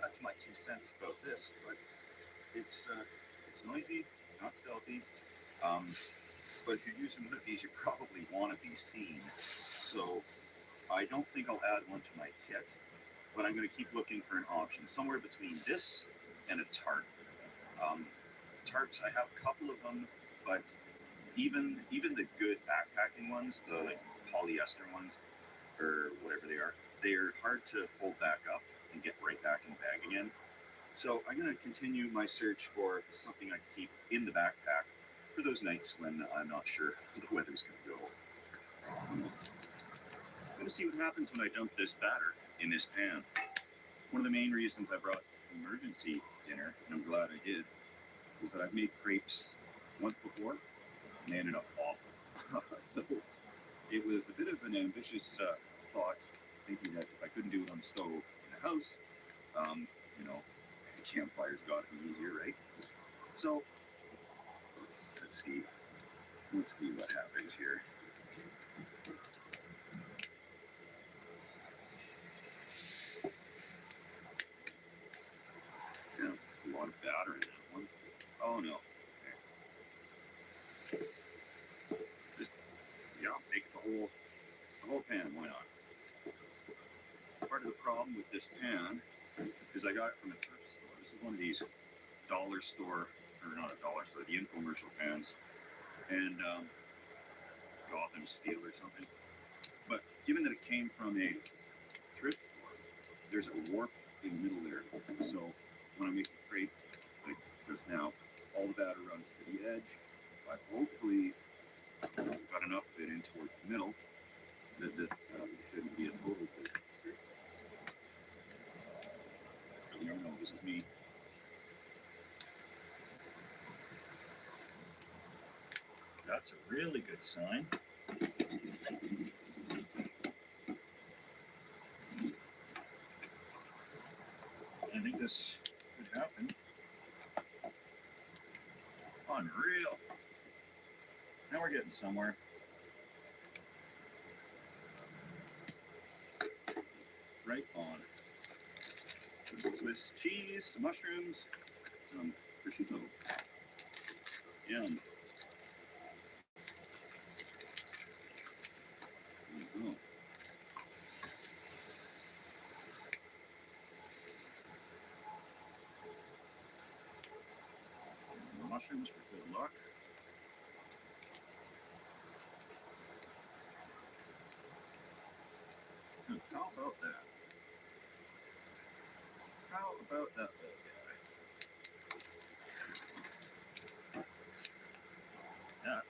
that's my 2 cents about this. But it's noisy. It's not stealthy. But if you're using one of these, you probably want to be seen. So I don't think I'll add one to my kit, but I'm going to keep looking for an option somewhere between this and a tarp. Tarps, I have a couple of them, but even the good backpacking ones, the like polyester ones or whatever they're hard to fold back up and get right back in the bag again. So I'm going to continue my search for something I can keep in the backpack for those nights when I'm not sure how the weather's going to go. I'm going to see what happens when I dump this batter in this pan. One of the main reasons I brought emergency dinner, and I'm glad I did, was that I've made crepes once before, and they ended up awful. So it was a bit of an ambitious thought, thinking that if I couldn't do it on the stove in the house, you know, the campfire's got to be easier, right? So let's see what happens here. Yeah, a lot of batter in that one. Oh no. Okay. Just, yeah, make it the whole pan, why not? Part of the problem with this pan is I got it from a thrift store. This is one of these dollar store, or not a dollar store, the infomercial pans, and Gotham Steel or something. But given that it came from a thrift store, there's a warp in the middle there. So when I make a crepe like just now, all the batter runs to the edge. But hopefully got enough of it in towards the middle that this shouldn't be a total disaster. You don't know, this is me. That's a really good sign. I think this could happen. Unreal. Now we're getting somewhere. Right on. Some Swiss cheese, some mushrooms, some prosciutto. Yum. There you go. Mushrooms for good luck. How about that? How about that little guy? That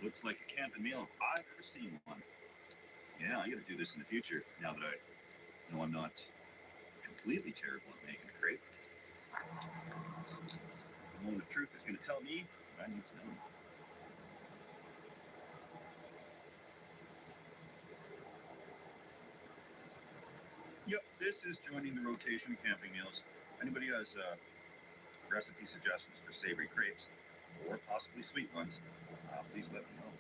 looks like a camping meal if I've ever seen one. Yeah, I gotta do this in the future now that I know I'm not completely terrible at making a crepe. The moment of truth is going to tell me what I need to know. Yep, this is joining the rotation of camping meals. Anybody has recipe suggestions for savory crepes, or possibly sweet ones, please let me know.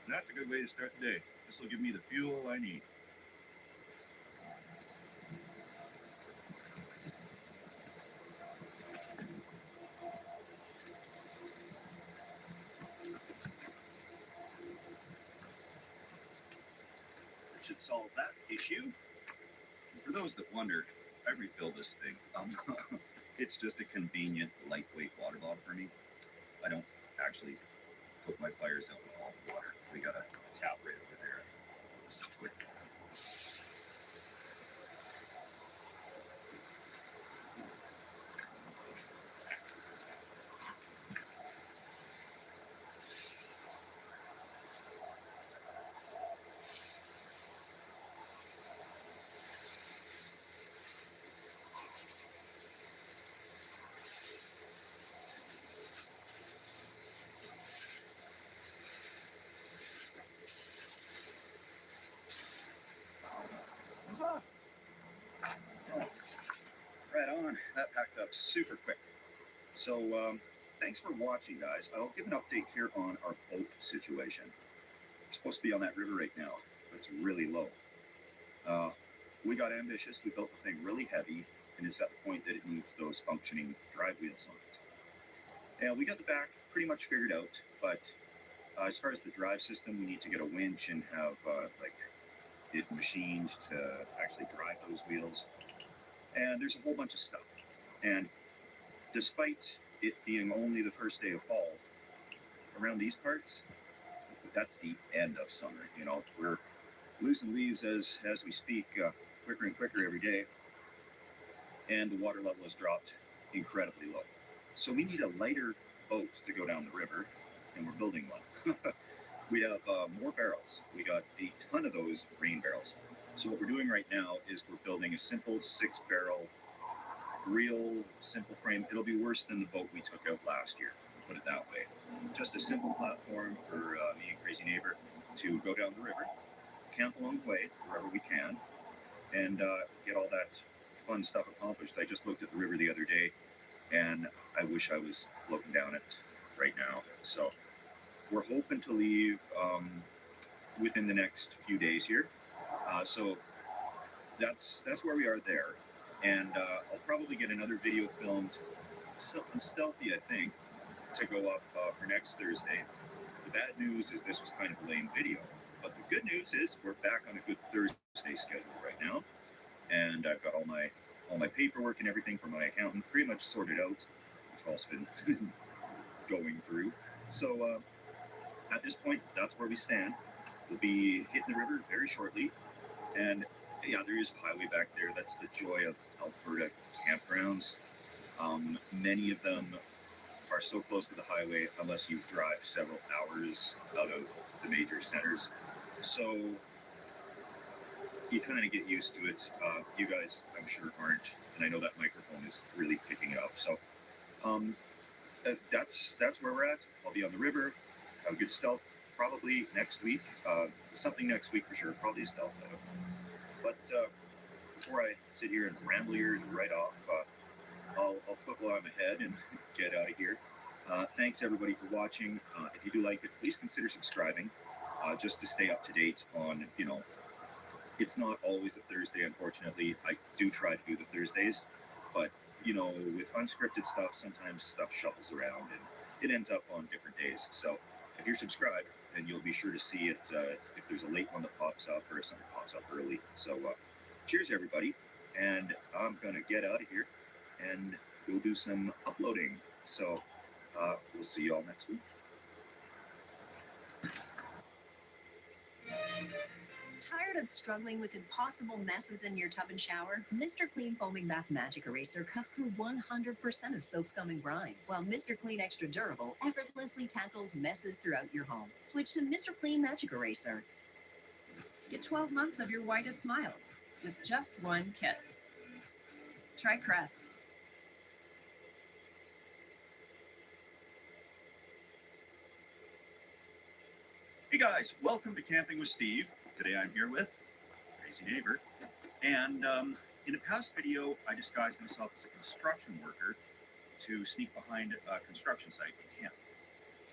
And that's a good way to start the day. This will give me the fuel I need. That should solve that issue. And for those that wonder, I refill this thing. It's just a convenient, lightweight water bottle for me. I don't actually put my fires out with all the water. We got a tap right over there. Fill this up with. Right on. That packed up super quick. So thanks for watching, guys. I'll give an update here on our boat situation. We're supposed to be on that river right now, but it's really low. we got ambitious. We built the thing really heavy, and it's at the point that it needs those functioning drive wheels on it. And we got the back pretty much figured out, but as far as the drive system, we need to get a winch and have like it machined to actually drive those wheels. And there's a whole bunch of stuff. And despite it being only the first day of fall, around these parts, that's the end of summer. You know, we're losing leaves as we speak, quicker and quicker every day, and the water level has dropped incredibly low. So we need a lighter boat to go down the river, and we're building one. We have more barrels. We got a ton of those rain barrels. So what we're doing right now is we're building a simple 6-barrel, real simple frame. It'll be worse than the boat we took out last year, put it that way. Just a simple platform for me and Crazy Neighbor to go down the river, camp along the way wherever we can, and get all that fun stuff accomplished. I just looked at the river the other day, and I wish I was floating down it right now. So we're hoping to leave within the next few days here. So that's where we are there. And I'll probably get another video filmed, something stealthy, I think, to go up for next Thursday. The bad news is this was kind of a lame video, but the good news is we're back on a good Thursday schedule right now, and I've got all my paperwork and everything from my accountant pretty much sorted out, which all's been going through. So at this point, that's where we stand. We'll be hitting the river very shortly, and yeah, there is a highway back there. That's the joy of Alberta campgrounds. Many of them are so close to the highway unless you drive several hours out of the major centers. So you kind of get used to it. You guys, I'm sure, aren't, and I know that microphone is really picking it up. So that's where we're at. I'll be on the river. Have a good stealth probably next week. Something next week for sure. Probably a stealth item. But before I sit here and ramble yours right off, I'll put while I'm ahead and get out of here. Thanks everybody for watching. If you do like it, please consider subscribing, just to stay up to date on, you know, it's not always a Thursday, unfortunately. I do try to do the Thursdays, but, you know, with unscripted stuff, sometimes stuff shuffles around and it ends up on different days. So if you're subscribed, then you'll be sure to see it if there's a late one that pops up or if something pops up early. So cheers, everybody, and I'm going to get out of here and go do some uploading. So we'll see you all next week. Tired of struggling with impossible messes in your tub and shower? Mr. Clean Foaming Bath Magic Eraser cuts through 100% of soap, scum, and grime, while Mr. Clean Extra Durable effortlessly tackles messes throughout your home. Switch to Mr. Clean Magic Eraser. Get 12 months of your whitest smile with just one kit. Try Crest. Hey guys, welcome to Camping with Steve. Today I'm here with Crazy Neighbor, and in a past video I disguised myself as a construction worker to sneak behind a construction site in camp.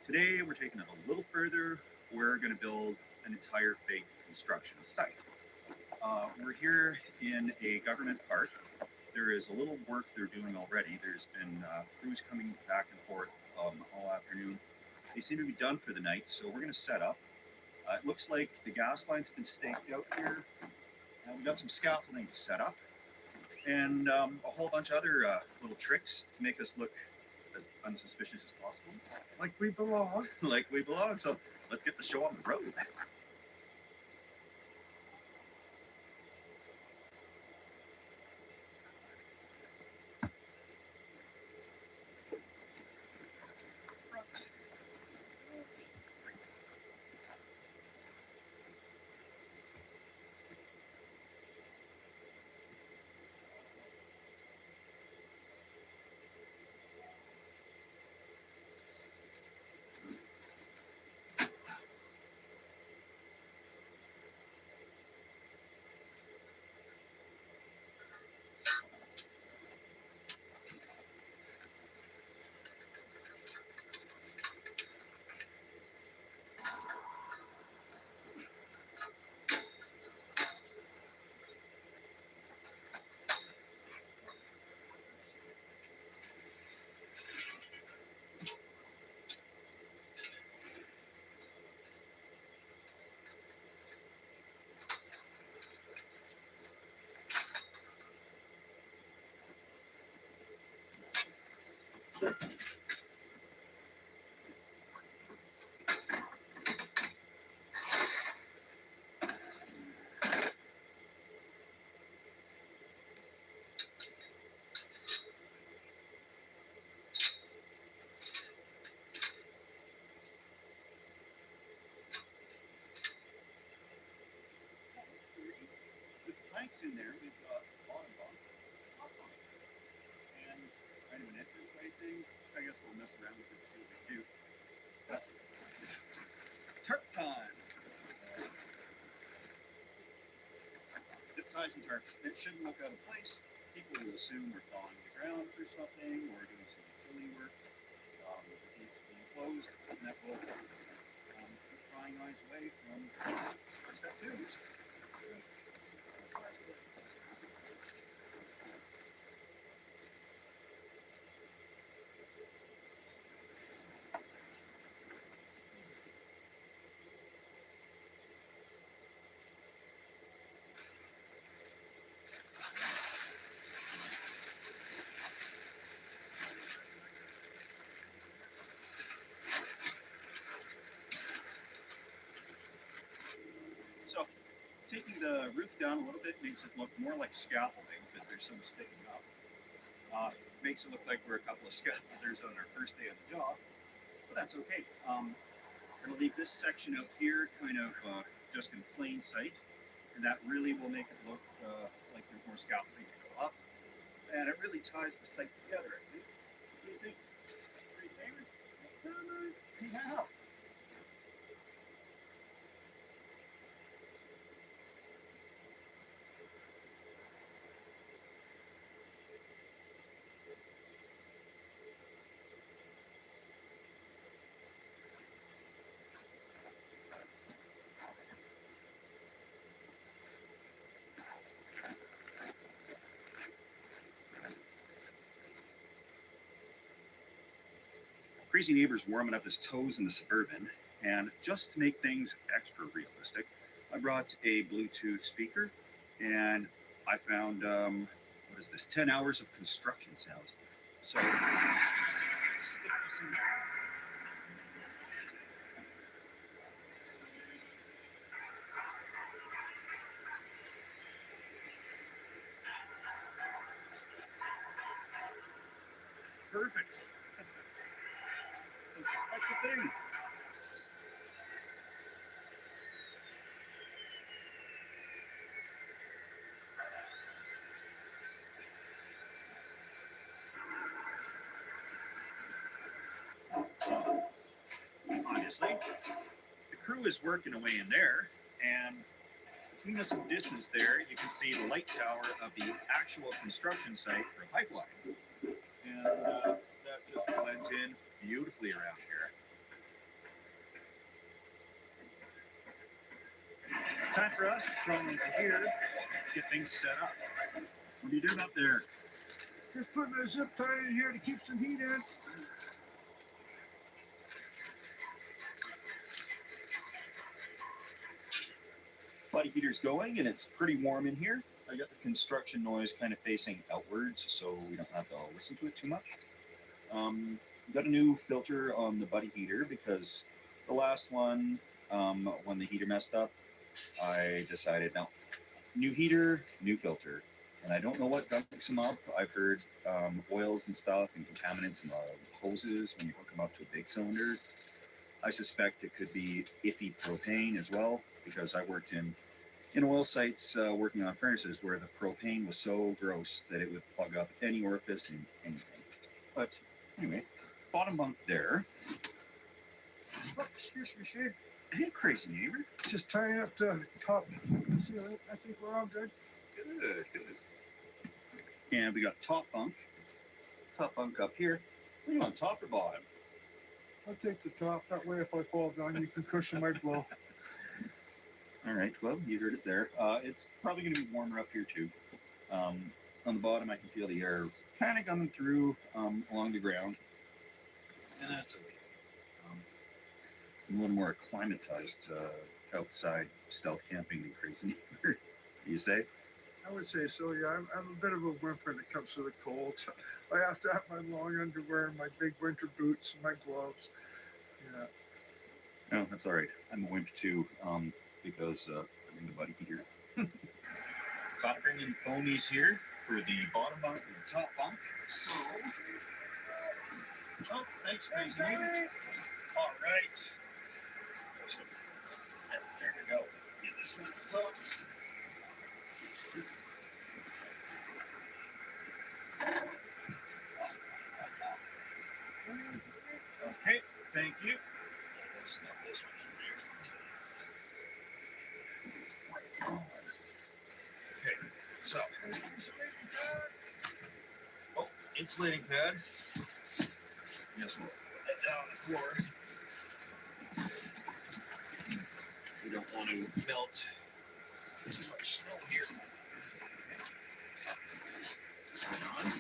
Today we're taking it a little further. We're going to build an entire fake construction site. We're here in a government park. There is a little work they're doing already. There's been crews coming back and forth all afternoon. They seem to be done for the night, so we're going to set up. It looks like the gas lines have been staked out here. We've got some scaffolding to set up, and a whole bunch of other little tricks to make us look as unsuspicious as possible. Like we belong. Like we belong. So let's get the show on the road. With the planks in there, we've got bottom bunk, top bunk, and kind of an entranceway thing. I guess we'll mess around with it and see what we can do. But tarp time. Zip ties and tarps. It shouldn't look out of place. People will assume we're thawing the ground or something, or doing some utility work. It needs to be enclosed, and that will keep prying eyes away from our step twos. So, taking the roof down a little bit makes it look more like scaffolding because there's some sticking up. Makes it look like we're a couple of scaffolders on our first day on the job, but that's okay. I'm going to leave this section out here kind of just in plain sight, and that really will make it look like there's more scaffolding to go up, and it really ties the site together, I think. What do you think? Pretty favorite? Yeah. Crazy Neighbor's warming up his toes in the Suburban, and just to make things extra realistic, I brought a Bluetooth speaker, and I found, what is this, 10 hours of construction sounds. So, stick this in. Perfect. It's a special thing. Obviously, the crew is working away in there, and between us some distance there, you can see the light tower of the actual construction site for a pipeline. And that just blends in beautifully around here. Time for us to crawl into here, get things set up. What are you doing up there? Just putting a zip tie in here to keep some heat in. Body heater's going, and it's pretty warm in here. I got the construction noise kind of facing outwards, so we don't have to listen to it too much. Got a new filter on the buddy heater because the last one, when the heater messed up, I decided, no, new heater, new filter. And I don't know what dumps them up. I've heard oils and stuff and contaminants in the hoses when you hook them up to a big cylinder. I suspect it could be iffy propane as well, because I worked in oil sites working on furnaces where the propane was so gross that it would plug up any orifice in anything. But anyway, bottom bunk there. Oh, excuse me, Shane. Hey, Crazy Neighbor. Just tying up the top ceiling. I think we're all good. Good, good. And we got top bunk up here. Are you on top or bottom? I'll take the top. That way, if I fall down, you can cushion my blow. All right, well, you heard it there. It's probably going to be warmer up here too. On the bottom, I can feel the air kind of coming through along the ground, and that's okay. I'm a little more acclimatized to outside stealth camping than Crazy Neighbor. Do you say? I would say so. Yeah, I'm a bit of a wimp when it comes to the cold. I have to have my long underwear, and my big winter boots, and my gloves. Yeah. No, that's all right. I'm a wimp too, because I'm in the buddy heater. Got bringing foamies here for the bottom bunk and the top bunk. So, oh, thanks, Crazy Neighbor. All right. There we go. Get this one at the top. Okay, thank you. Let's stuff this one in there. Okay, so. Oh, insulating pad. Yes, we'll put that down on the floor. We don't want to melt too much snow here. Turn on.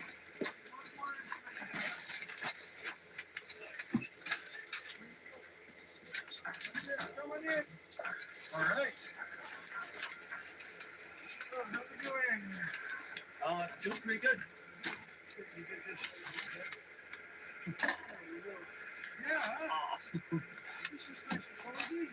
All right. Oh, how we doing in here? Doing pretty good. Some good dishes. There we go. Yeah, Awesome. this is nice and cozy.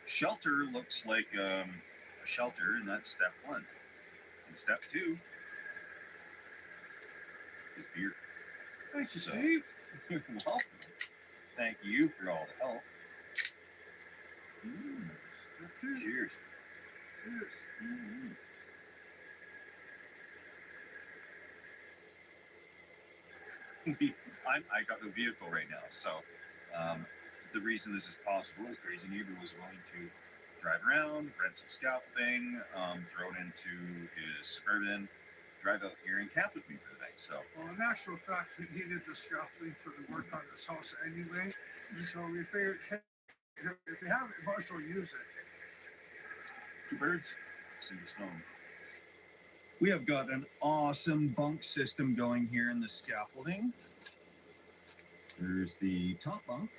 Shelter looks like a shelter, and that's step one. And step two is beer. Thank you, So- Steve. Well, thank you for all the help. Mm, Step two. cheers. Cheers. Mm. I got no vehicle right now, so the reason this is possible is Crazy Neighbor was willing to drive around, rent some scaffolding, throw it into his Suburban, drive out here and camp with me for the night. So Well, in actual fact, we needed the scaffolding for the work on this house anyway. So we figured, hey, if we have it, might as well use it. two birds, single stone. We have got an awesome bunk system going here in the scaffolding. There's the top bunk.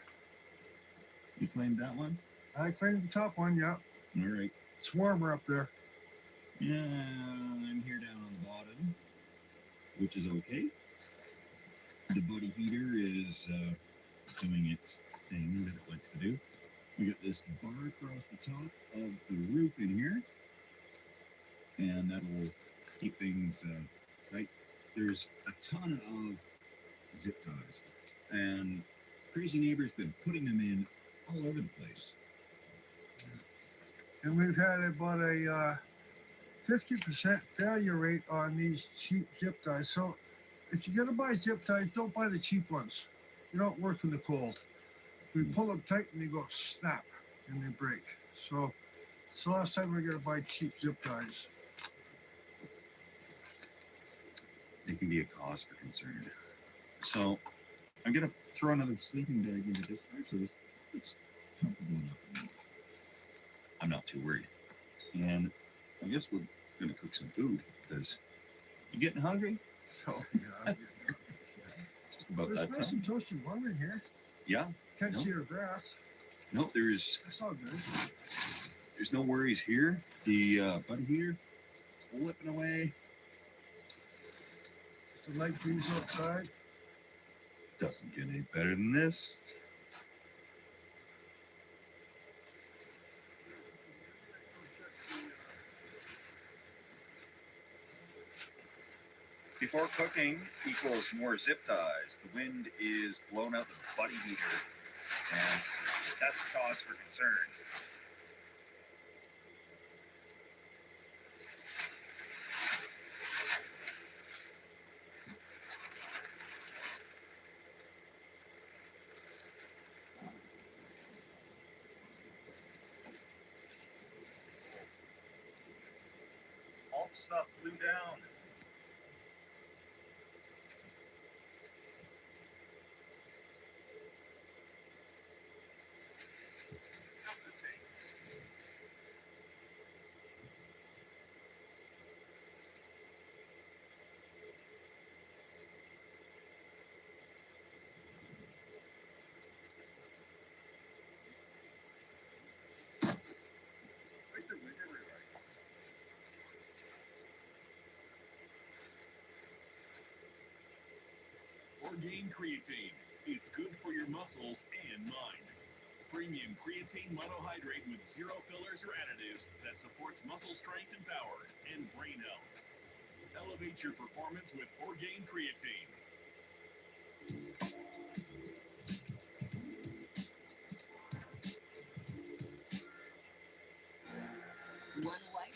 You claimed that one? I claimed the top one, yeah. All right. It's warmer up there. Yeah, I'm here down on the bottom, which is okay. The buddy heater is doing its thing that it likes to do. We got this bar across the top of the roof in here, and that'll keep things tight. There's a ton of zip ties, and Crazy Neighbor's been putting them in all over the place. And we've had about a 50% failure rate on these cheap zip ties. So if you're gonna buy zip ties, don't buy the cheap ones. They don't work in the cold. We pull them tight and they go snap and they break. So it's the last time we're gonna buy cheap zip ties. They can be a cause for concern. So I'm gonna throw another sleeping bag into this. Actually, this looks comfortable enough for me. I'm not too worried. And I guess we're gonna cook some food because you getting hungry? So yeah, Just about it's that nice time. and toasty warm in here. Yeah. Can't No. see your grass. No, there's It's all good. no worries here. The buddy heater is flipping away. It's a light breeze outside. Doesn't get any better than this. Before cooking equals more zip ties. The wind is blowing out the buddy heater, and that's a cause for concern. All the stuff blew down. Orgain Creatine. It's good for your muscles and mind. Premium creatine monohydrate with zero fillers or additives that supports muscle strength and power and brain health. Elevate your performance with Orgain Creatine. One wipe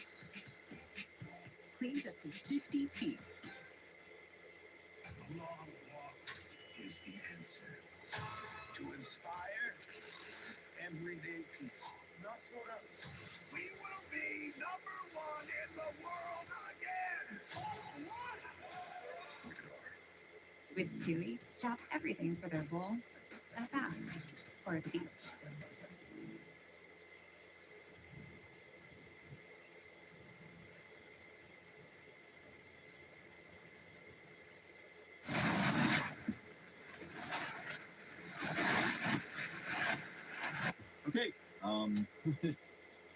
cleans up to 50 feet. The long walk is the answer to inspire everyday people. Not soda. We will be #1 in the world again. What? With Chewy, shop everything for their bowl, at a bath, or at the beach. Okay,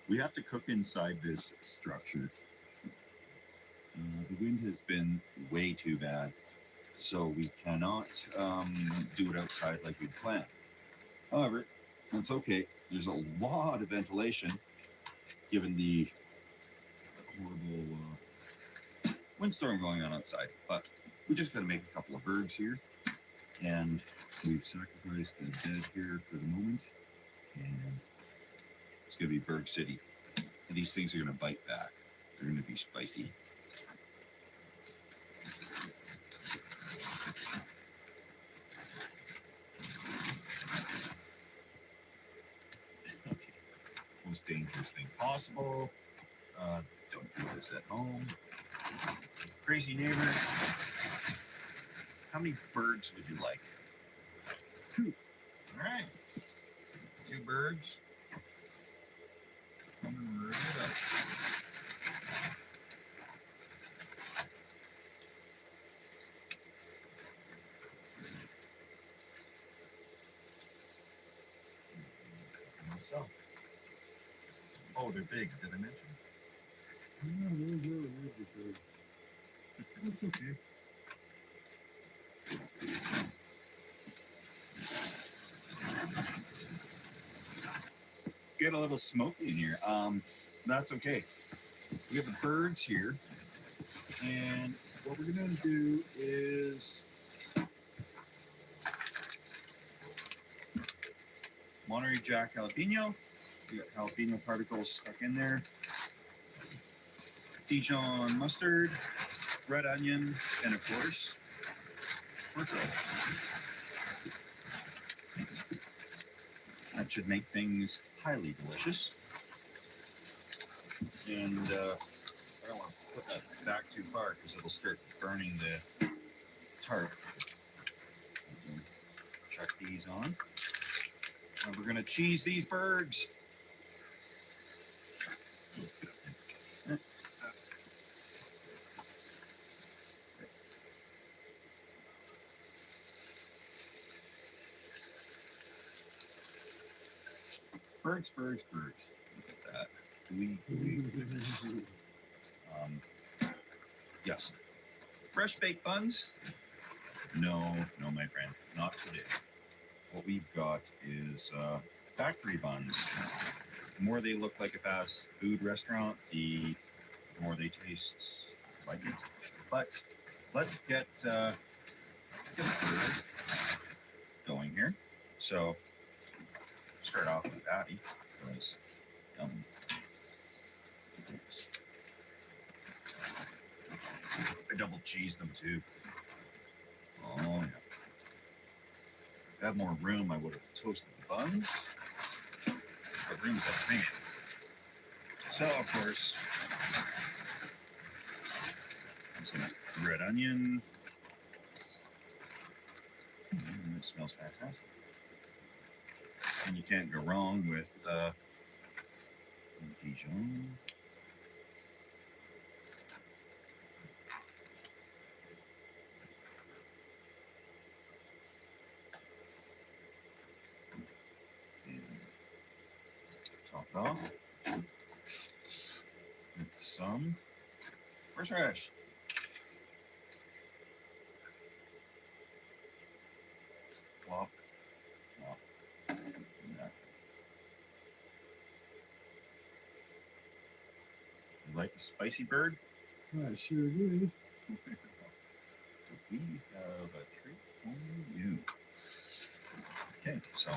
we have to cook inside this structure. The wind has been way too bad, so we cannot do it outside like we planned. However, that's okay. There's a lot of ventilation given the horrible windstorm going on outside, but we just got to make a couple of birds here, and we've sacrificed the dead here for the moment, and it's going to be Bird City. And these things are going to bite back. They're going to be spicy. Okay. Most dangerous thing possible. Don't do this at home. Crazy neighbor. How many birds would you like? 2. All right. 2 birds. Coming right up. Myself. Oh, they're big. Did I mention? No, they're really good. That's okay. Get a little smoky in here. That's okay. We have the birds here, and what we're gonna do is Monterey Jack jalapeno. We got jalapeno particles stuck in there. Dijon mustard, red onion, and of course, pork roll. That should make things highly delicious. And I don't want to put that back too far because it'll start burning the tart. Chuck these on. And we're gonna cheese these birds. Birds, birds, birds. Look at that. Yes. Fresh baked buns? No, my friend, not today. What we've got is factory buns. The more they look like a fast food restaurant, the more they taste like it. But let's get a bird going here. So start off with patty. Because, I double cheesed them too. Oh yeah. If I had more room, I would have toasted the buns. But room's everything. So of course, some red onion. It smells fantastic. And you can't go wrong with Dijon. And top it off with some horseradish. like a spicy bird? I sure do. We have a treat for you. Okay, so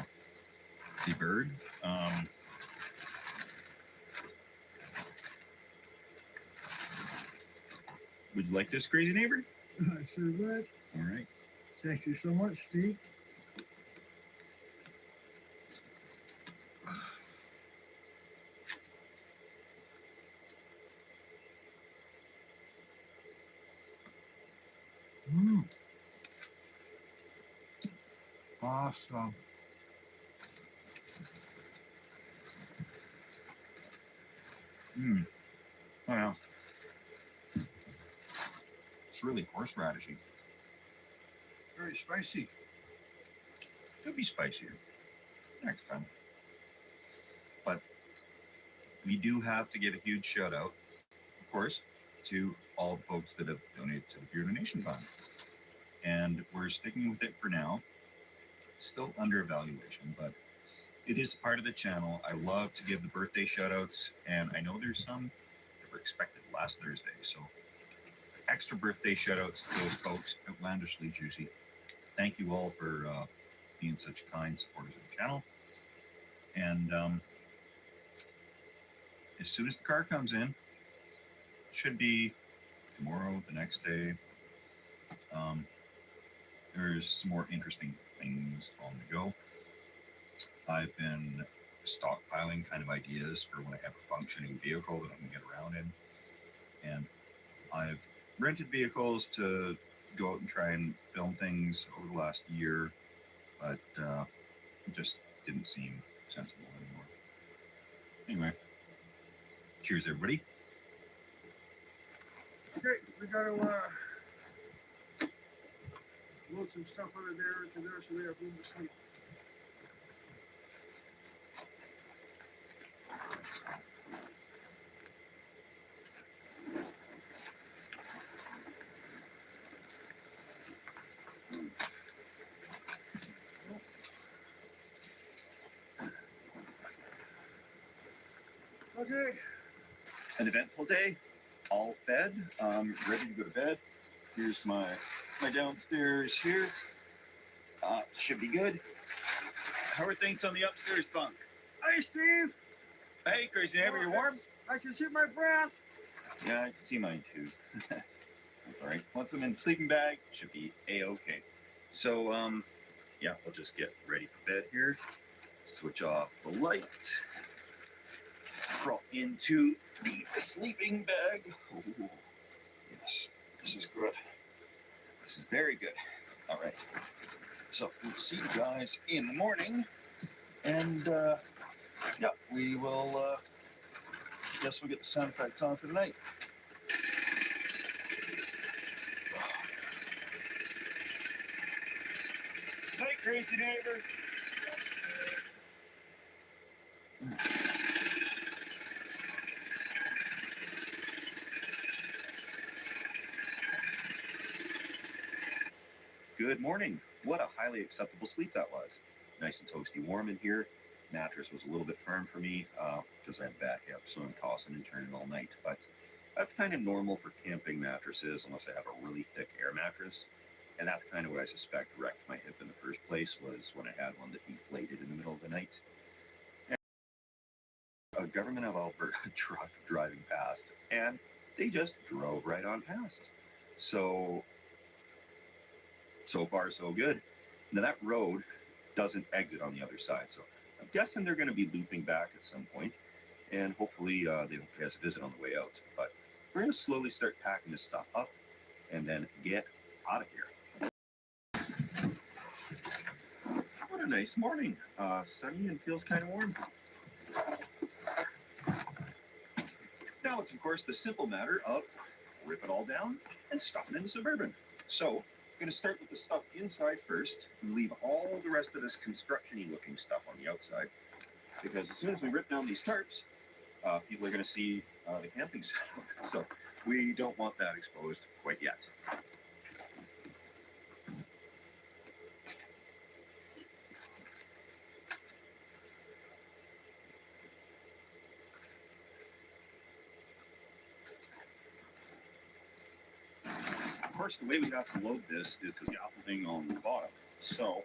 the bird. Would you like this, crazy neighbor? I sure would. All right. Thank you so much, Steve. Mmm. Awesome. Wow. It's really horseradishy. Very spicy. Could be spicier next time. But we do have to give a huge shout out, of course, to all the folks that have donated to the Beer Donation Fund. And we're sticking with it for now. Still under evaluation, but it is part of the channel. I love to give the birthday shout outs, and I know there's some that were expected last Thursday. So extra birthday shout outs to those folks, outlandishly juicy. Thank you all for being such kind supporters of the channel. And as soon as the car comes in, it should be tomorrow, the next day. There's some more interesting things on the go. I've been stockpiling kind of ideas for when I have a functioning vehicle that I can get around in. And I've rented vehicles to go out and try and film things over the last year, but it just didn't seem sensible anymore. Anyway, cheers, everybody. Okay, we gotta load some stuff out of there into there so we have room to sleep. Okay. An eventful day, all fed, ready to go to bed. Here's my downstairs here. Should be good. How are things on the upstairs bunk? Hey, Steve. Hey, crazy neighbor, you warm? I can see my breath. Yeah, I can see mine too. That's all right. Once I'm in the sleeping bag, should be a-okay. So, yeah, we'll just get ready for bed here. Switch off the light. Crawl into the sleeping bag. Ooh, yes, this is good. This is very good. All right. So we'll see you guys in the morning. And, yeah, we will, guess we'll get the sound effects on for the night. Night, crazy neighbor. Good morning. What a highly acceptable sleep that was. Nice and toasty warm in here. Mattress was a little bit firm for me because I have bad hips, so I'm tossing and turning all night. But that's kind of normal for camping mattresses unless I have a really thick air mattress. And that's kind of what I suspect wrecked my hip in the first place, was when I had one that deflated in the middle of the night. And a Government of Alberta truck driving past, and they just drove right on past. So far, so good. Now that road doesn't exit on the other side, so I'm guessing they're going to be looping back at some point, and hopefully they don't pay us a visit on the way out. But we're going to slowly start packing this stuff up and then get out of here. What a nice morning. Sunny and feels kind of warm. Now it's, of course, the simple matter of rip it all down and stuff it in the Suburban. So I'm going to start with the stuff inside first and leave all the rest of this construction-y looking stuff on the outside. Because as soon as we rip down these tarps, people are going to see the camping setup. So we don't want that exposed quite yet. course, the way we have to load this is the scaffolding on the bottom. So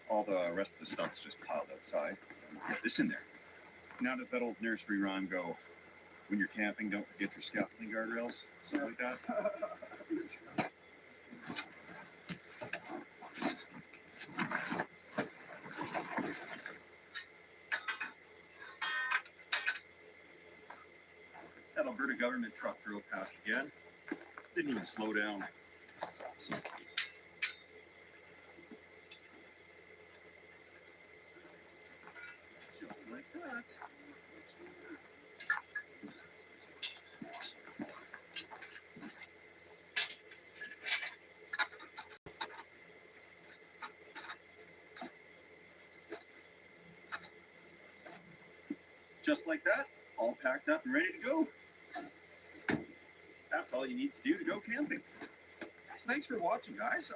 all the rest of the stuff is just piled outside. Get this in there. Now does that old nursery rhyme go, when you're camping, don't forget your scaffolding guardrails? Something like that? That Alberta government truck drove past again. Didn't even slow down. This is awesome. Just like that. Just like that, all packed up and ready to go. That's all you need to do to go camping. So thanks for watching, guys.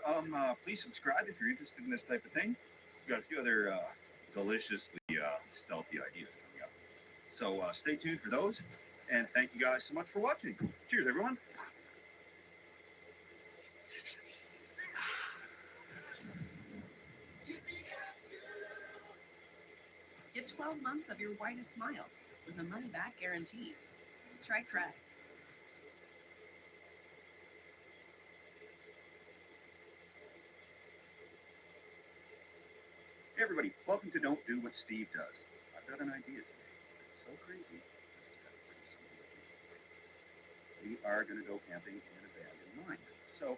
Please subscribe if you're interested in this type of thing. We've got a few other deliciously stealthy ideas coming up. So stay tuned for those. And thank you guys so much for watching. Cheers, everyone. Get 12 months of your whitest smile with a money-back guarantee. Try Crest. Hey everybody, welcome to Don't Do What Steve Does. I've got an idea today. It's so crazy. We are going to go camping in an abandoned mine. So,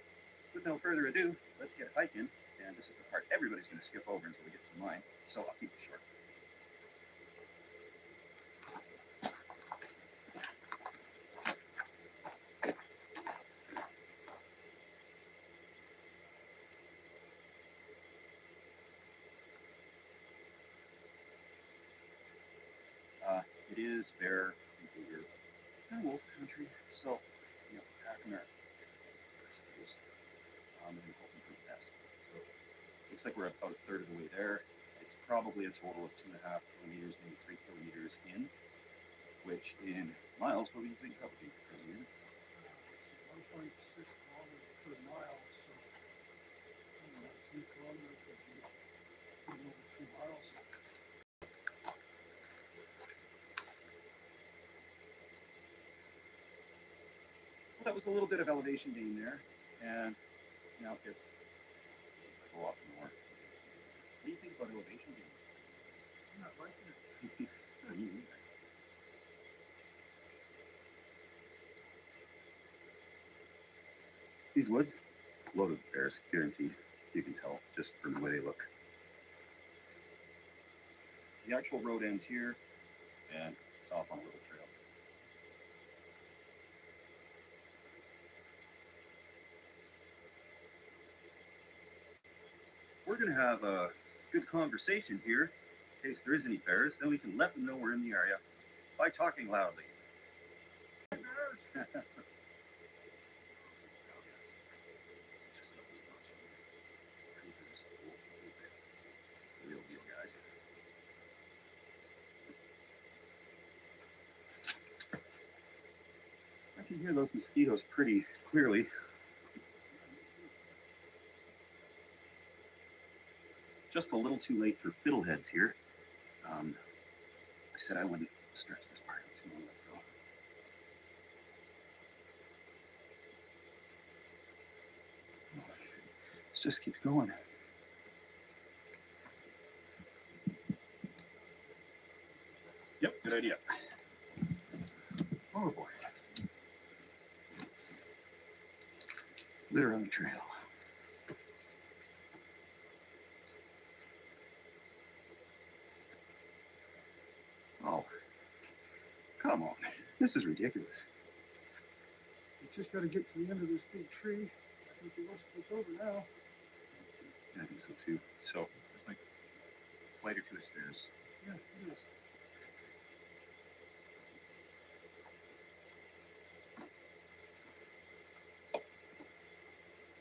with no further ado, let's get hiking. And this is the part everybody's going to skip over until we get to the mine. So I'll keep it short. It is bear people here, kind of wolf country, so packing our suppose, and hoping for the best. So looks like we're about a third of the way there. It's probably a total of 2.5 kilometers, maybe 3 kilometers in, which in miles, what do you think that would be? 1.6 kilometers per mile, so 3 kilometers would be a little over 2 miles. Well, that was a little bit of elevation gain there, and now it gets a lot more. What do you think about elevation gain? I'm not liking it. Me neither. These woods, loaded with bears, guaranteed. You can tell just from the way they look. The actual road ends here, and it's off on a little trail. We're going to have a good conversation here, in case there is any bears. Then we can let them know we're in the area by talking loudly. Bears! Just know who's watching. Creepers, wolf, bear. It's the real deal, guys. I can hear those mosquitoes pretty clearly. Just a little too late for fiddleheads here. I said I wouldn't stretch this part out too long. Let's go. Let's just keep going. Yep, good idea. Oh boy. Litter on the trail. Oh, come on. This is ridiculous. You just got to get to the end of this big tree. I think the rest of it's over now. Yeah, I think so too. So it's like a flight or two of stairs. Yeah, it is.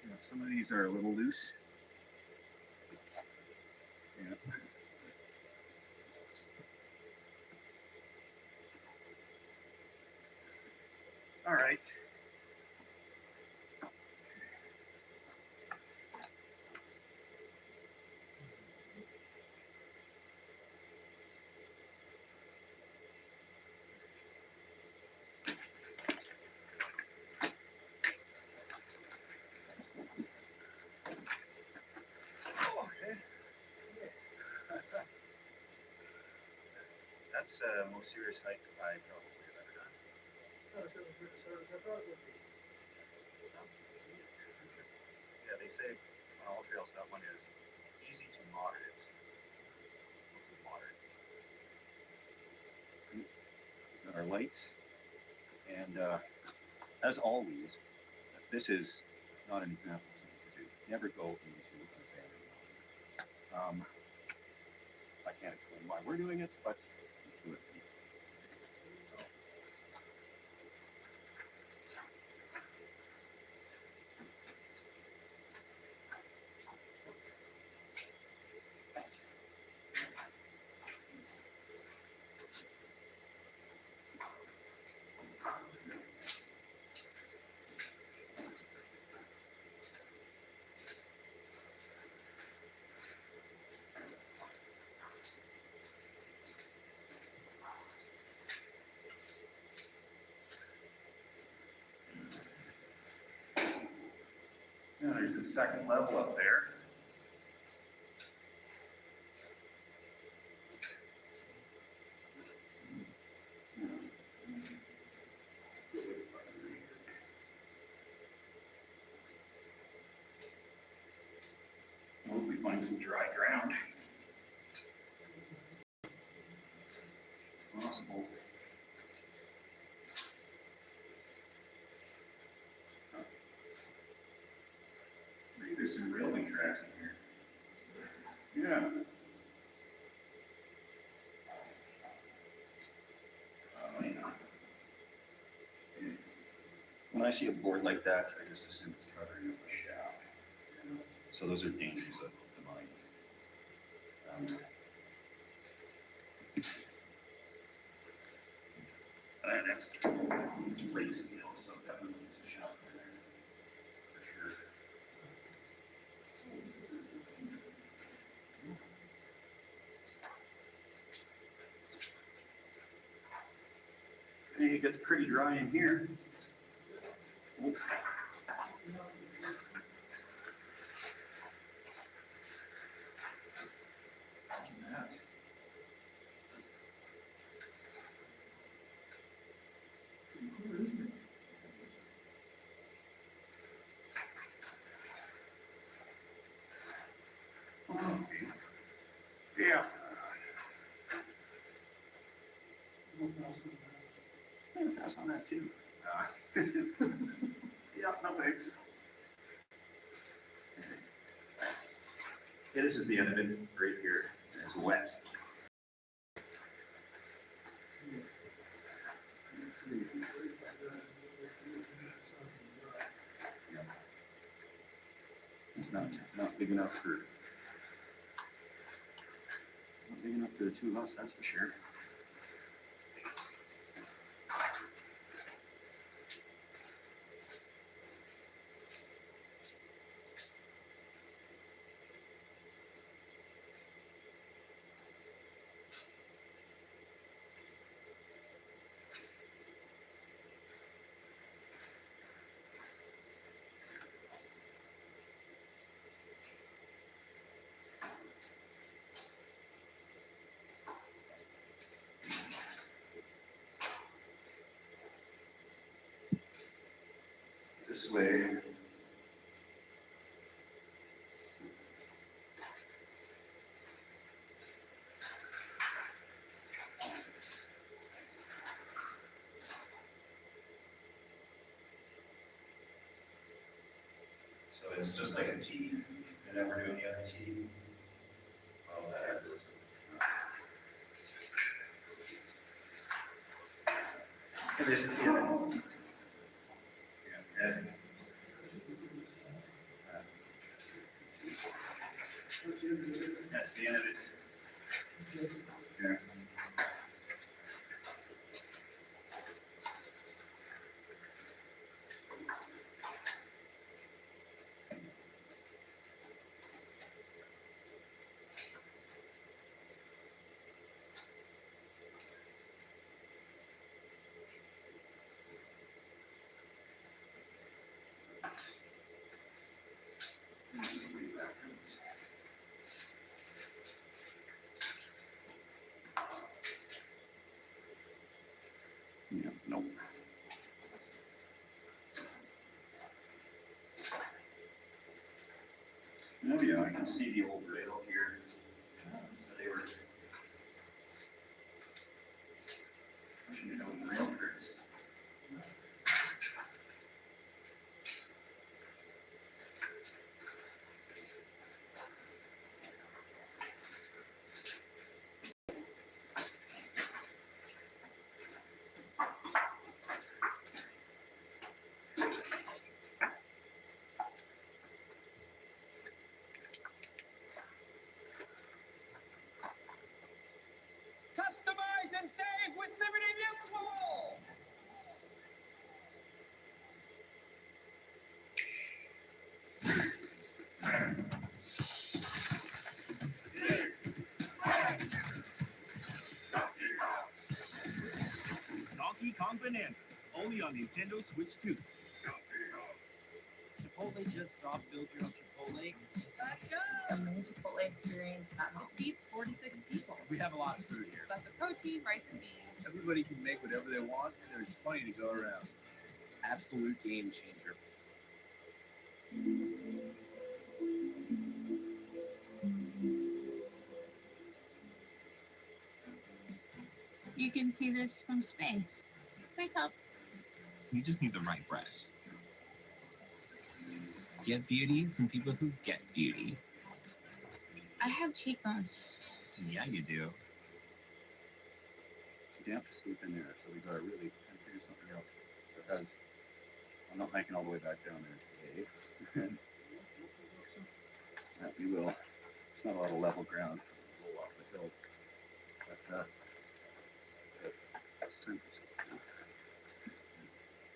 Yeah, some of these are a little loose. Yeah. All right. That's the most serious hike I probably have ever done. Yeah, they say on all trails that one is easy to moderate. Moderate. Got our lights, and as always, this is not an example of something to do. Never go into an abandoned mine. I can't explain why we're doing it, but let's do it. Now there's the second level up there. I hope we find some dry ground. Possible. Maybe there's some railway tracks in here. Yeah. Yeah. When I see a board like that, I just assume it's covering up a shaft. So those are dangers of the mines. That's plate steel, so definitely it's a shaft in there for sure. Hey, it gets pretty dry in here. Oh. That. Oh, yeah. I'm gonna pass on that too. Yeah, no thanks. Yeah, this is the end of it right here. It's wet. It's not big enough for the two of us, that's for sure. This way. So it's just like a T, and then we're doing the other T. Oh, that goes. And this is the end. Yeah, and that's the end of it. Yeah. see the old rail here. So they were pushing it out in rail cars. Customize and save with Liberty Mutual! Donkey Kong Bonanza, only on Nintendo Switch 2. Chipotle just dropped Build Your Own Chipotle. Let's go. A mini Chipotle experience at home. Feeds 46 people. We have a lot of food here. Lots of protein, rice and beans. Everybody can make whatever they want, and there's plenty to go around. Absolute game changer. You can see this from space. Please help. You just need the right brush. Get beauty from people who get beauty. I have cheekbones. Yeah, you do. Too damp to sleep in there, so we gotta really kind of figure something out. Because I'm not hiking all the way back down there today. That we will. There's not a lot of level ground. We'll roll off the hill. But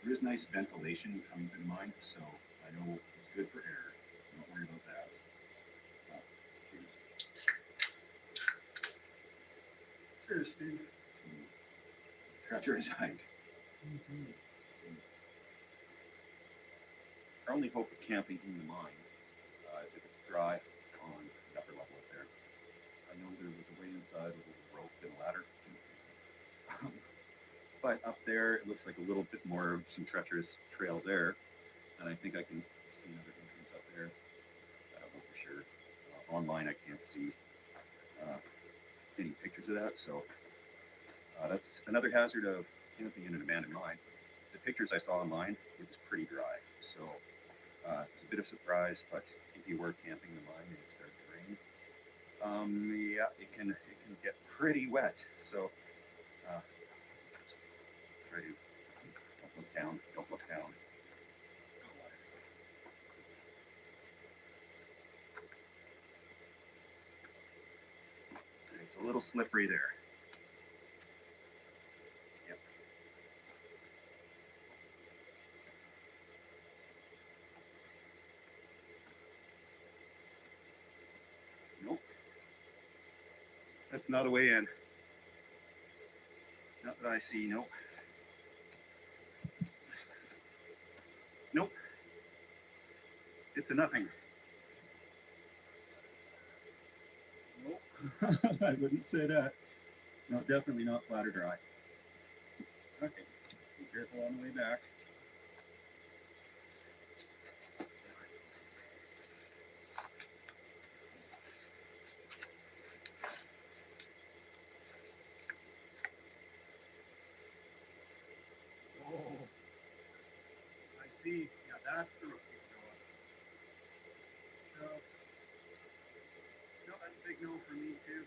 there is nice ventilation coming to the mine, so I know it's good for air. Don't worry about that. Cheers. Cheers, Steve. Treacherous hike. Our only hope of camping in the mine is if it's dry on the upper level up there. I know there was a way inside with a rope and a ladder. But up there, it looks like a little bit more of some treacherous trail there. And I think I can see another entrance up there. I don't know for sure. Online, I can't see any pictures of that. So that's another hazard of camping in an abandoned mine. The pictures I saw online, it was pretty dry. So it was a bit of a surprise, but if you were camping in the mine and it started to rain, yeah, it can get pretty wet. So try to don't look down, don't look down. It's a little slippery there. Yep. Nope. That's not a way in. Not that I see, nope. Nope. It's a nothing. Nope. I wouldn't say that. No, definitely not flat or dry. Okay. Be careful on the way back. Oh, I see. Yeah, that's the road you go up. So, no, that's a big no for me too.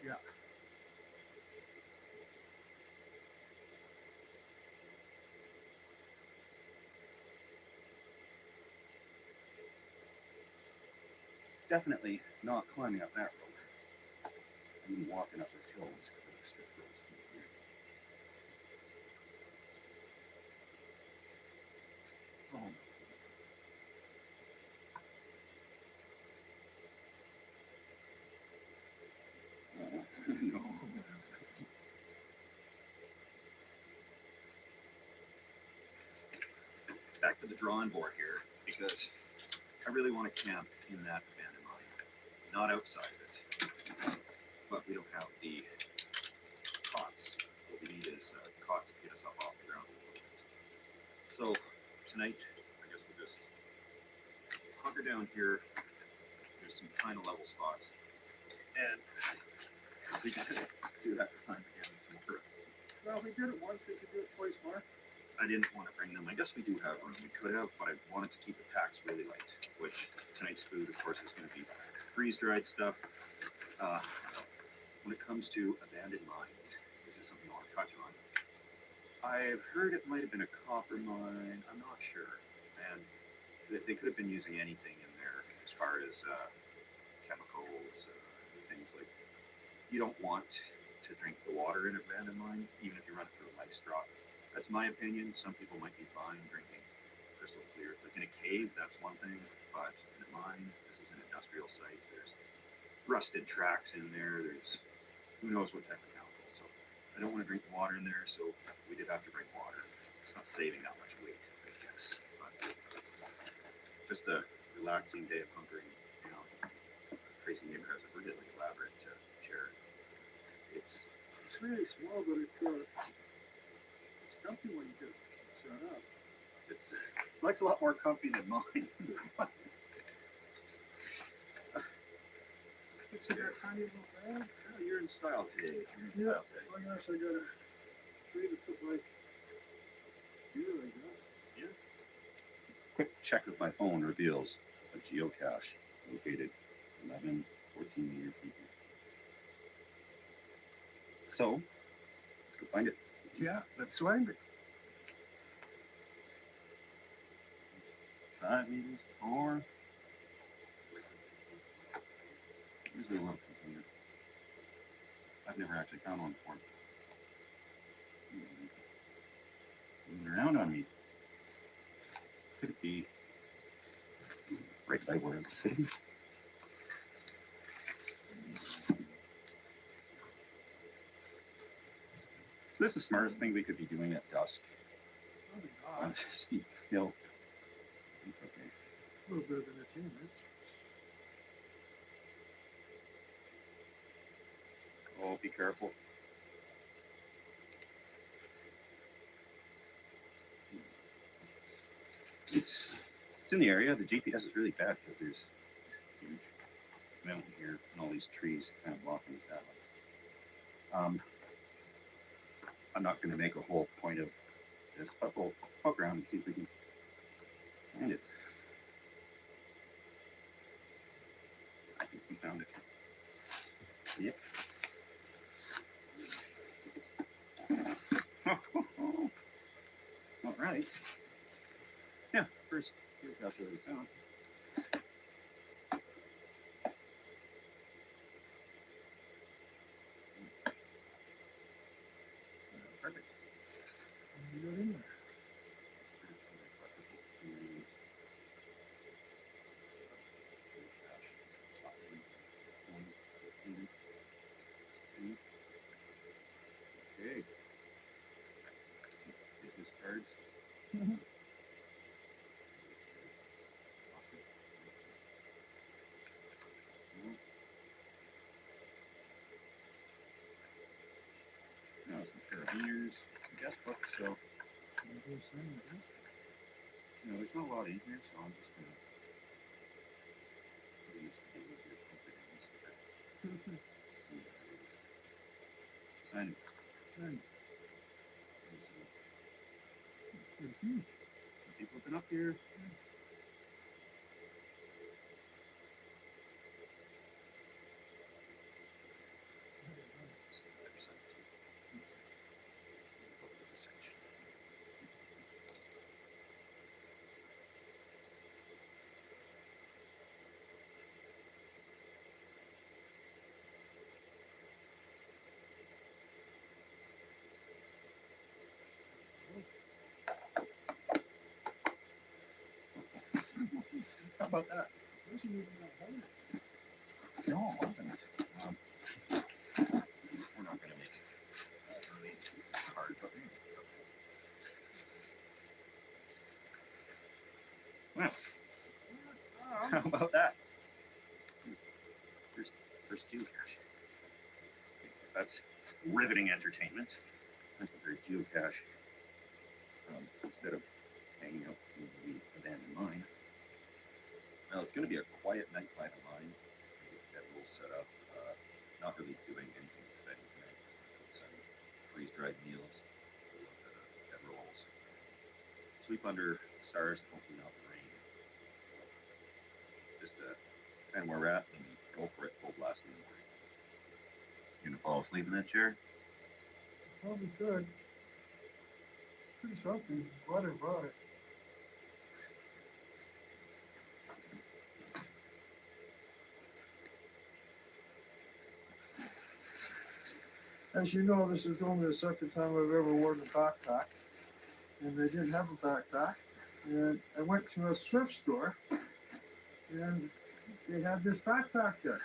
Yeah. Definitely not climbing up that road. I mean, walking up this hill is extra steep here. Oh. No. Back to the drawing board here, because I really want to camp in that abandoned mine, not outside of it. but we don't have the cots. What we need is cots to get us up off the ground a little bit. So tonight, I guess we'll just hunker down here. There's some kind of level spots, and we gotta do that time again tomorrow. Well, we did it once, we could do it twice more. I didn't want to bring them. I guess we do have room. We could have, but I wanted to keep the packs really light, which tonight's food, of course, is going to be freeze-dried stuff. When it comes to abandoned mines, this is something I want to touch on. I've heard it might have been a copper mine. I'm not sure. And they could have been using anything in there as far as chemicals, things like, you don't want to drink the water in an abandoned mine, even if you run it through a life straw. That's my opinion. Some people might be fine drinking crystal clear. Like in a cave, that's one thing, but in a mine, this is an industrial site. There's rusted tracks in there. There's who knows what type of chemicals. So I don't want to drink water in there, so we did have to bring water. It's not saving that much weight, I guess. But just a relaxing day of hunkering, you know. Crazy neighbor has a really elaborate chair. It's really small, but it's comfy when you get set up. It's Mike's a lot more comfy than mine. It's in that tiny little bag. Oh, you're in style today. You're in Yeah. style today. Oh gosh, I got a tree to put my gear, I guess. Quick check of my phone reveals a geocache located 1114 meter feet. So let's go find it. Yeah, let's find it. 5 meters, 4. Usually a little container. I've never actually found one before. Moving around on me. Could it be right by where I'm sitting? So this is the smartest thing we could be doing at dusk Oh my on God. a steep hill. It's okay. A little bit of entertainment. Oh, be careful. It's in the area. The GPS is really bad because there's a huge mountain here and all these trees kind of blocking the satellites. I'm not going to make a whole point of this, but we'll poke around and see if we can find it. I think we found it. Yep. All right. Yeah, first geocache that we found. Perfect. You got in there. Okay. Business cards. Now some carabiners, guest book. So, there's not a lot in here, so I'm just gonna put these together here, put it in so that see what it is. Sign. Some people have been up here. How about that? Wasn't even that hard. No, it wasn't. We're not going to make it really hard, but well, how about that? First geocache. riveting entertainment. I prefer geocache instead of hanging out in the abandoned mine. Well, it's going to be a quiet night by the mine. That will set up. Not really doing anything exciting tonight. Some freeze-dried meals, bed rolls. Sleep under stars, hopefully not the rain. Just kind of where we're at and go for it full blast in the morning. You gonna fall asleep in that chair? Probably could. Pretty comfy. Glad I brought it. As you know, this is only the second time I've ever worn a backpack, and they didn't have a backpack. And I went to a thrift store, and they had this backpack there.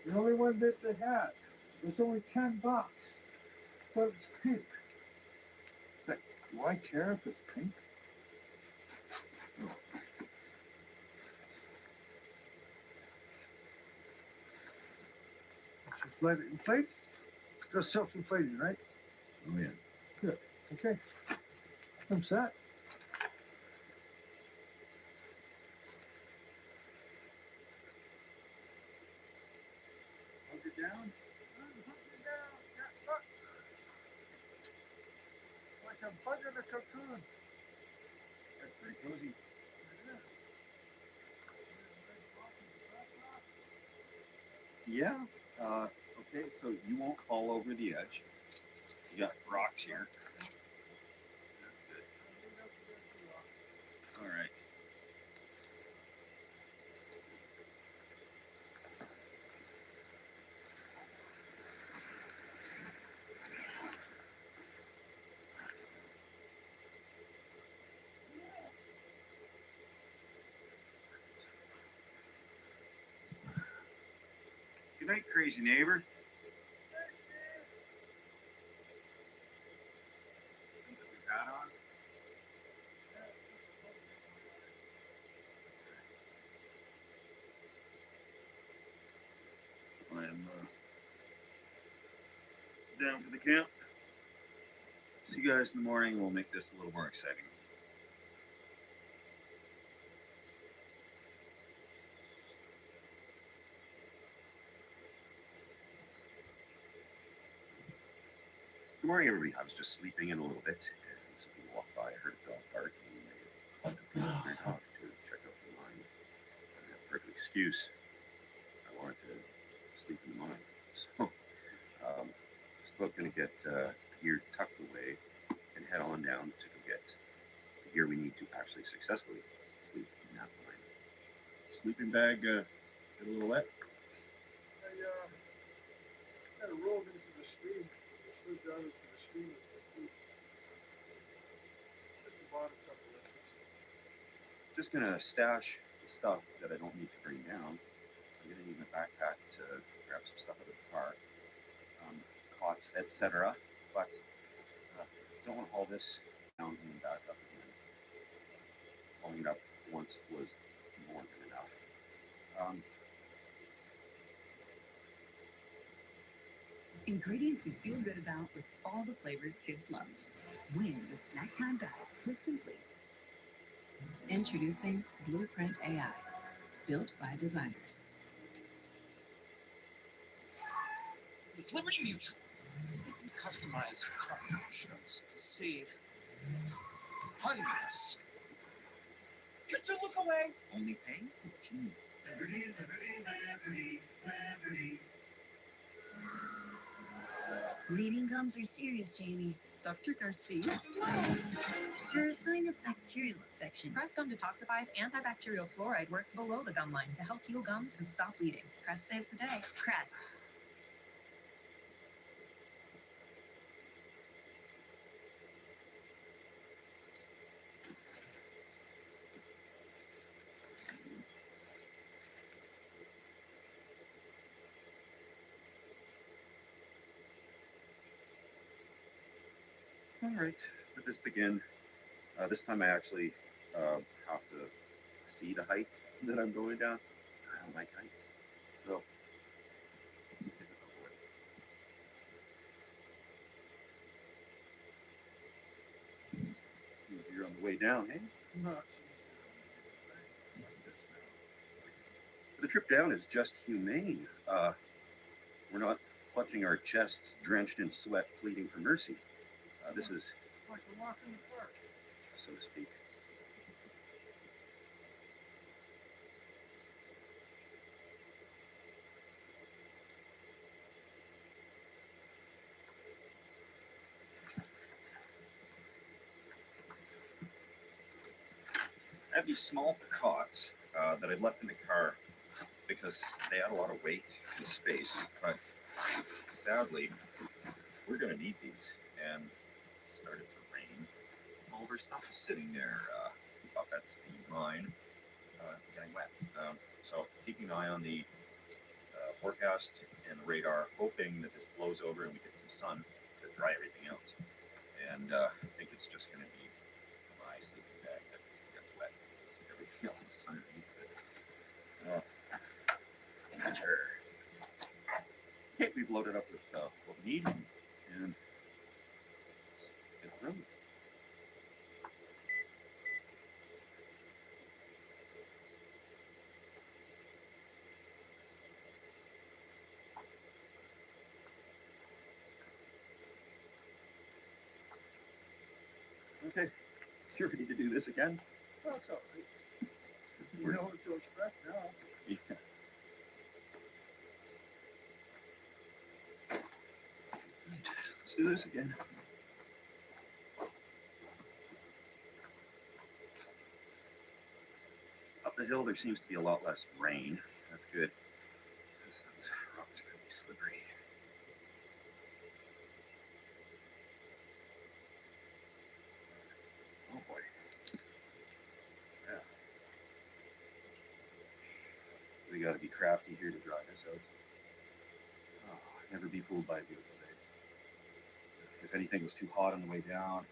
The only one that they had was only $10, but it's pink. But why care if it's pink? Just let it inflate. Just self-inflating, right? Oh yeah. Good. Okay. I'm set. Hunker down? Like a bug in a cocoon. That's pretty cozy. Yeah. Okay, so you won't fall over the edge. You got rocks here. That's good. All right. Good night, crazy neighbor. Put your hat on. I'm down for the camp. See you guys in the morning. We'll make this a little more exciting. Good morning, everybody. I was just sleeping in a little bit, and some people walked by. I heard a dog barking, and they wanted to talk to check out the mine. I had a perfect excuse. I wanted to sleep in the mine, so just about going to get gear tucked away and head on down to go get the gear we need to actually successfully sleep in that mine. Sleeping bag get a little wet. I kind of rolled into the stream. I slid down into the stream with my feet. Just the bottom couple inches. Just gonna stash the stuff that I don't need to bring down. I'm gonna need my backpack to grab some stuff out of the car, cots, etc. But don't want to haul this down and back up again. Hauling it up once was more than enough. Ingredients you feel good about with all the flavors kids love. Win the snack time battle with Simply. Introducing Blueprint AI, built by designers. With Liberty Mutual, you can customize your car insurance to save hundreds. Get your look away. Only pay for what you need. Liberty, liberty, liberty, liberty. Bleeding gums are serious, Jamie. Dr. Garcia. They're a sign of bacterial infection. Crest Gum Detoxifies antibacterial fluoride works below the gum line to help heal gums and stop bleeding. Crest saves the day. Crest. All right, let this begin. This time I actually have to see the height that I'm going down. I don't like heights, so get this over with. the way down, hey? The trip down is just humane. We're not clutching our chests, drenched in sweat, pleading for mercy. This is, It's like a walk in the park. so to speak. I have these small cots that I left in the car because they add a lot of weight and space, but sadly, we're going to need these. And it started to rain. All of our stuff is sitting there up at the mine, getting wet. So keeping an eye on the forecast and the radar, hoping that this blows over and we get some sun to dry everything out. And I think it's just going to be my sleeping bag that gets wet because everything else is underneath it. Enter. Okay, we've loaded up with what we need, and let's get through. Okay, you ready to do this again? That's all right. You know what to expect now. Yeah. Let's do this again. Up the hill, there seems to be a lot less rain. That's good, because those rocks could be slippery. Oh boy. Yeah. We got to be crafty here to dry this out. Oh, never be fooled by a beautiful day. If anything was too hot on the way down,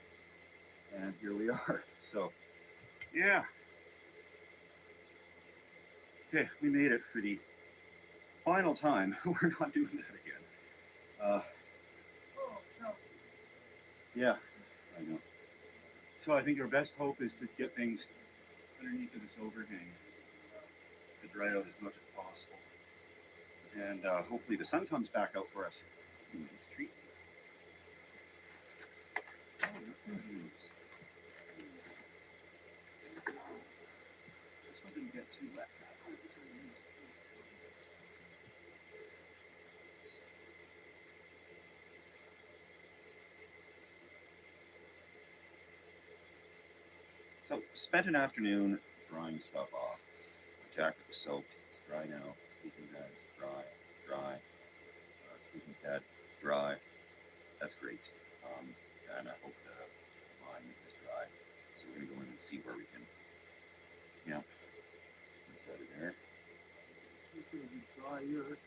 and here we are. So, yeah. Okay, we made it for the final time. We're not doing that again. Oh, no. Yeah, I know. So I think our best hope is to get things underneath of this overhang to dry out as much as possible. And hopefully the sun comes back out for us. Nice treat. Oh, what's in these? This one didn't get too wet. So spent an afternoon drying stuff off. The jacket was soaked. It's dry now. Sleeping bag is dry. Dry. Sleeping pad dry. That's great. And I hope the line is dry. So we're gonna go in and see where we can camp inside of there. It's going to be dry here.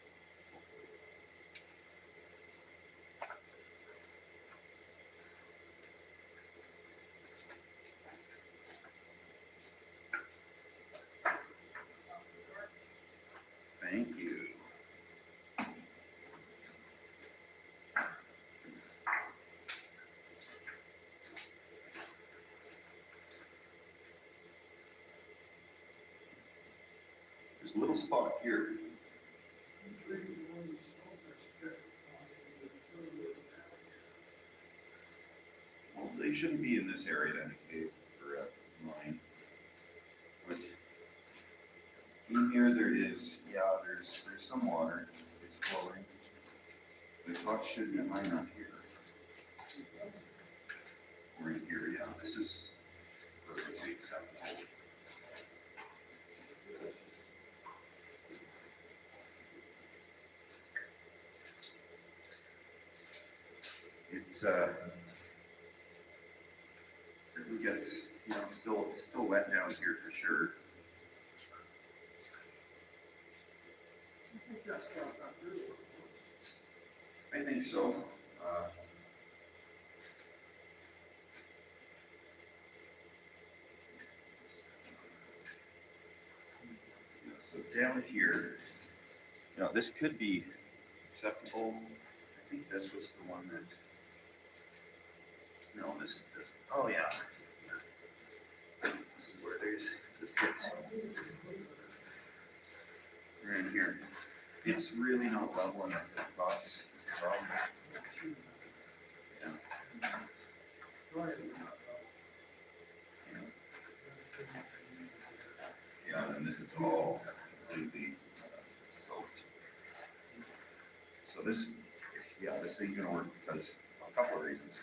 Thank you. There's a little spot here. Well, they shouldn't be in this area to indicate for a mine. But in here there is, yeah, there's some water. It's flowing. The touch should be high enough here. Or in here, yeah. This is perfectly acceptable. It certainly gets, you know, still wet down here for sure. I think so. Yeah, so down here, you know, this could be acceptable. I think this was the one that. No, this. Oh yeah. This is where there's the pit. We're in here. It's really not level enough for the crops. Is the problem. Yeah, and this is all completely soaked. So this, yeah, this ain't gonna work because a couple of reasons,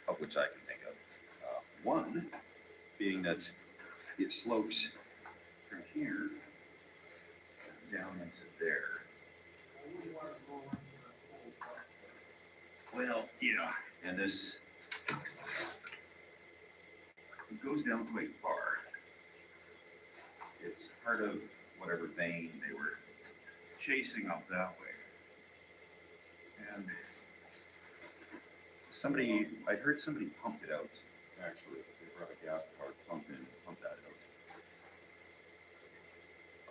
of which I can think of. One being that it slopes from here down into there. Well, yeah, and this it goes down quite far. It's part of whatever vein they were chasing up that way. And I heard somebody pumped it out, actually. They brought a gas car pump in and pumped that out.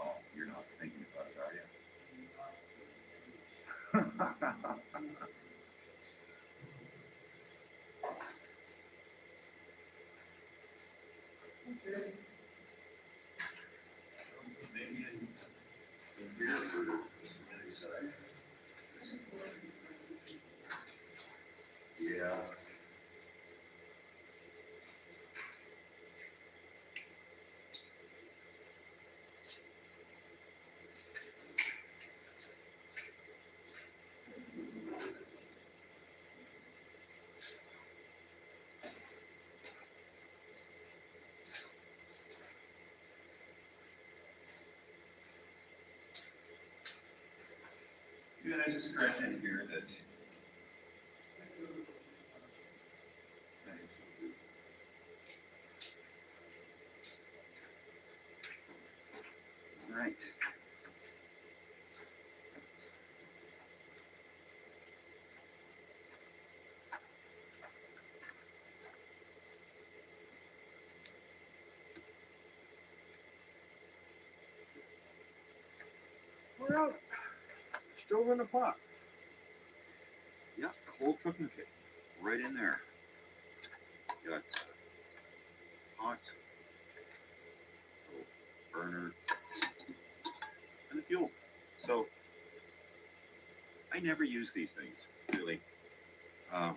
Oh, you're not thinking about it, are you? Okay. Maybe in here or the other side. Yeah. Yeah, there's a stretch in here that. Right. We're out. Still in the pot. Yeah, the whole cooking kit, right in there. Got hot, burner, and the fuel. So I never use these things, really. The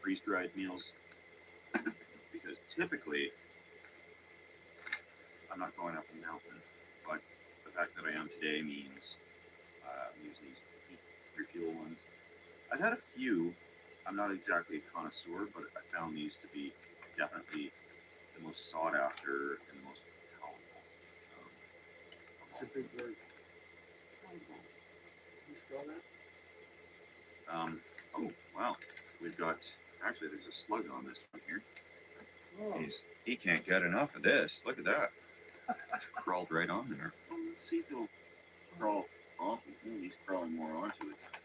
freeze-dried meals, because typically I'm not going up a mountain, but the fact that I am today means I'm using these heat refuel ones. I've had a few. I'm not exactly a connoisseur, but I found these to be definitely the most sought after and the most palatable. It's a big word. You spell that? Oh, wow. We've got, actually, there's a slug on this one here. Oh. He can't get enough of this. Look at that. It's crawled right on there. Well, let's see if he'll crawl off. He's crawling more onto it.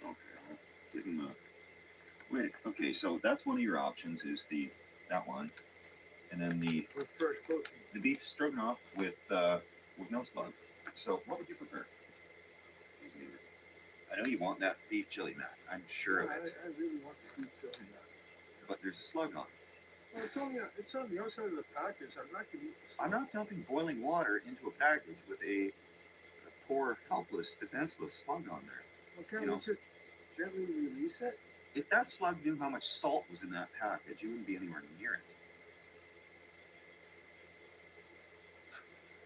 Okay, I'll give him a. Wait, okay, so that's one of your options is that one. And then the With fresh protein. beef stroganoff with no slug. So what would you prefer? I know you want that beef chili, Matt. I'm sure of it. I really want the beef chili. But there's a slug on it. Well, it's on the outside of the package. I'm not going to eat the slug. I'm not dumping boiling water into a package with a poor, helpless, defenseless slug on there. Okay, you know. let's just gently release it. If that slug knew how much salt was in that package, you wouldn't be anywhere near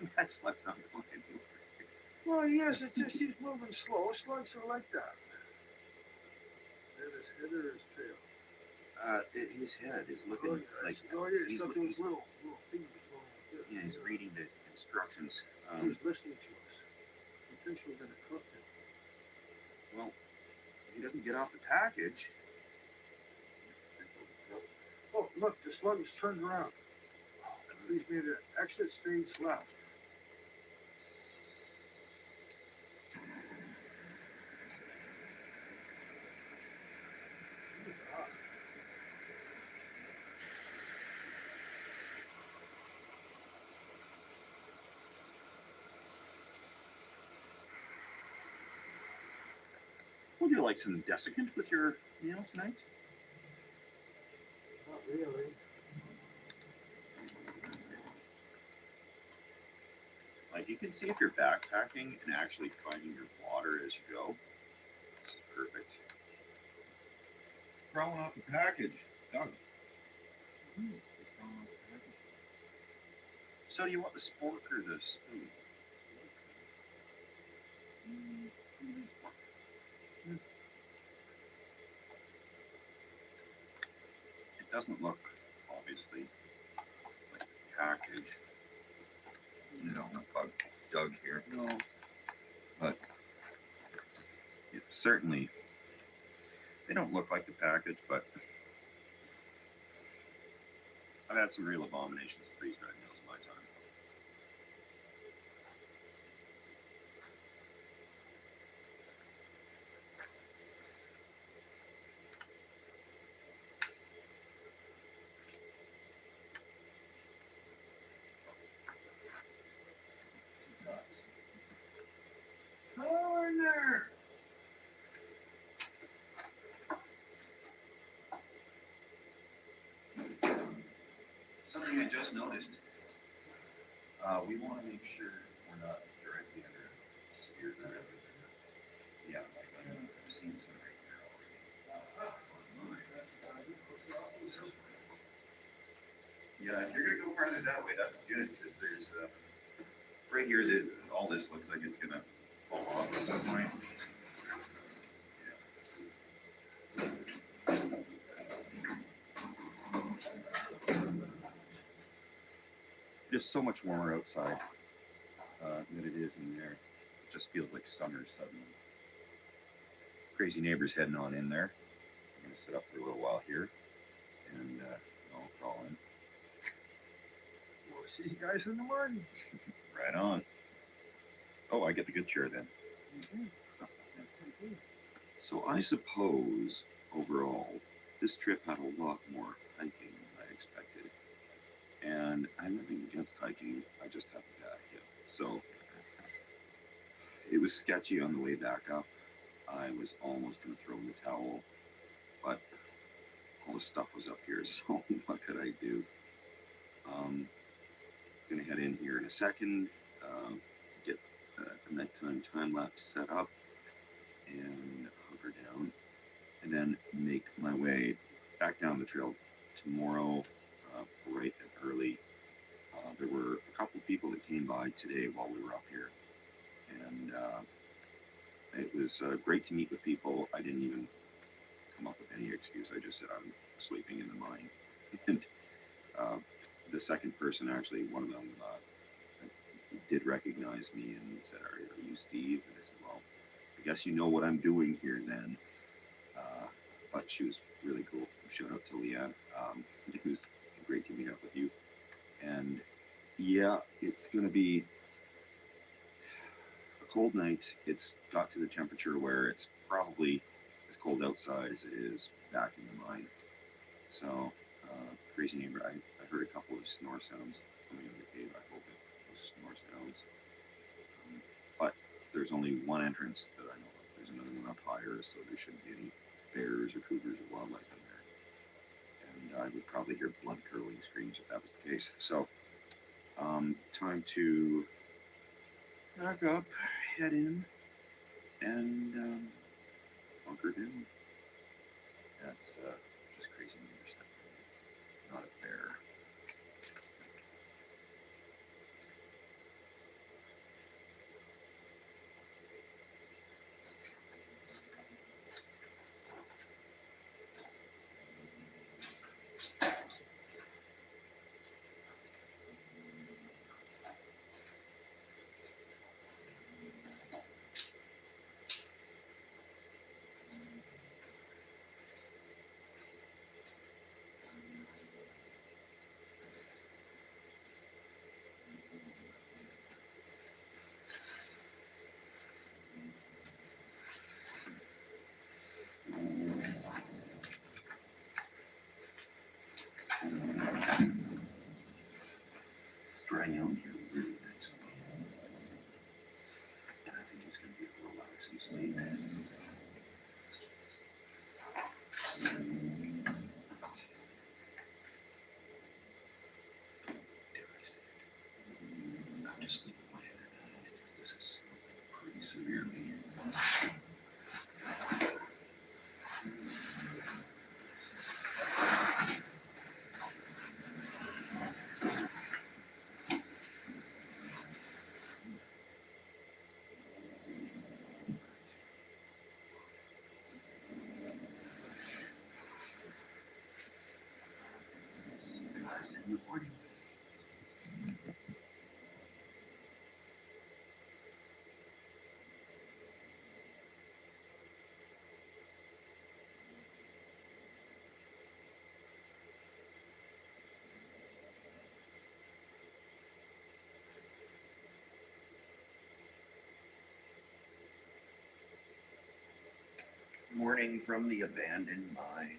it. That slug's not going anywhere. Well, yes, it's just he's moving slow. Slugs are like that. There's his head or his tail. His head is looking like He's got those little things going like this. yeah, he's reading the instructions. He's listening to us. He thinks we're going to cook him. Well, if he doesn't get off the package. Oh, look, the slug is turned around. He's made an exit stage left. Would you like some desiccant with your meal tonight? Not really. Like you can see if you're backpacking and actually finding your water as you go. This is perfect. Crawling off the package, Doug. So do you want the spork or the spoon? It doesn't look, obviously, like the package. You don't want to bug Doug here. No. But it certainly, they don't look like the package, but I've had some real abominations of freeze-dried meals in my time. Corner! Something I just noticed. We want to make sure we're not directly under severe threat. Yeah, like I've seen some right there already. Yeah, if you're gonna go farther that way, that's good because there's right here that all this looks like it's gonna fall off at some point. It is so much warmer outside than it is in there. It just feels like summer suddenly. Crazy neighbors heading on in there. I'm gonna sit up for a little while here and I'll crawl in. We'll see you guys in the morning. Right on. Oh, I get the good chair then. So I suppose overall this trip had a lot more hiking than I expected. And I'm nothing against hiking, I just have a bad hip. So it was sketchy on the way back up. I was almost going to throw in the towel, but all the stuff was up here, so what could I do? Gonna head in here in a second, get a nighttime time lapse set up, and hunker down, and then make my way back down the trail tomorrow, bright and early. There were a couple people that came by today while we were up here, and it was great to meet with people. I didn't even come up with any excuse. I just said I'm sleeping in the mine. And the second person, actually, one of them did recognize me and said, are you Steve? And I said, well, I guess you know what I'm doing here then. But she was really cool. Shout out to Leanne. It was great to meet up with you. And yeah, it's going to be a cold night. It's got to the temperature where it's probably as cold outside as it is back in the mine. So, crazy neighbor. I heard a couple of snore sounds coming out of the cave. I hope it was snore sounds. But there's only one entrance that I know of. There's another one up higher, so there shouldn't be any bears or cougars or wildlife in there. And I would probably hear blood-curdling screams if that was the case. So, time to pack up, head in, and bunker down. That's just crazy neighbor stuff. Not a bear. Good morning. Morning from the abandoned mine.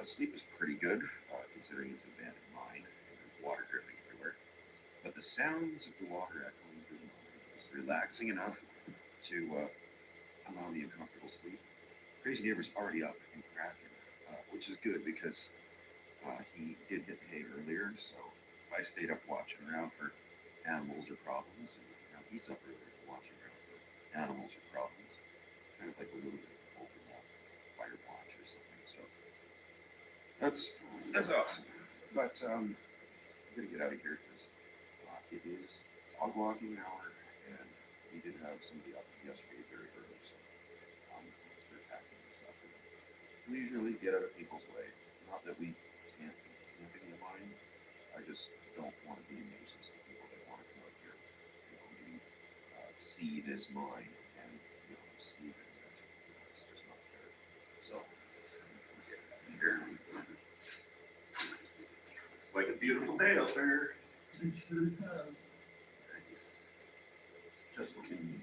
Sleep is pretty good, considering it's an abandoned mine and there's water dripping everywhere. But the sounds of the water echoing through the mine is relaxing enough to allow me a comfortable sleep. Crazy neighbor's already up and cracking, which is good because he did hit the hay earlier, so I stayed up watching around for animals or problems, and now he's up earlier watching around for animals or problems. Kind of like a little bit of overlap, fire watch or something. So that's awesome. But I'm gonna get out of here because it is dog walking hour, and we did have somebody up yesterday very early, so we're packing this up and leisurely get out of people's way. Not that we can't be camping in mine. I just don't want to be a nuisance to people that want to come out here, maybe see this mine and sleep in it. It's just not fair. So we'll get out of here. It's like a beautiful day out there. It sure has. It's just what we need.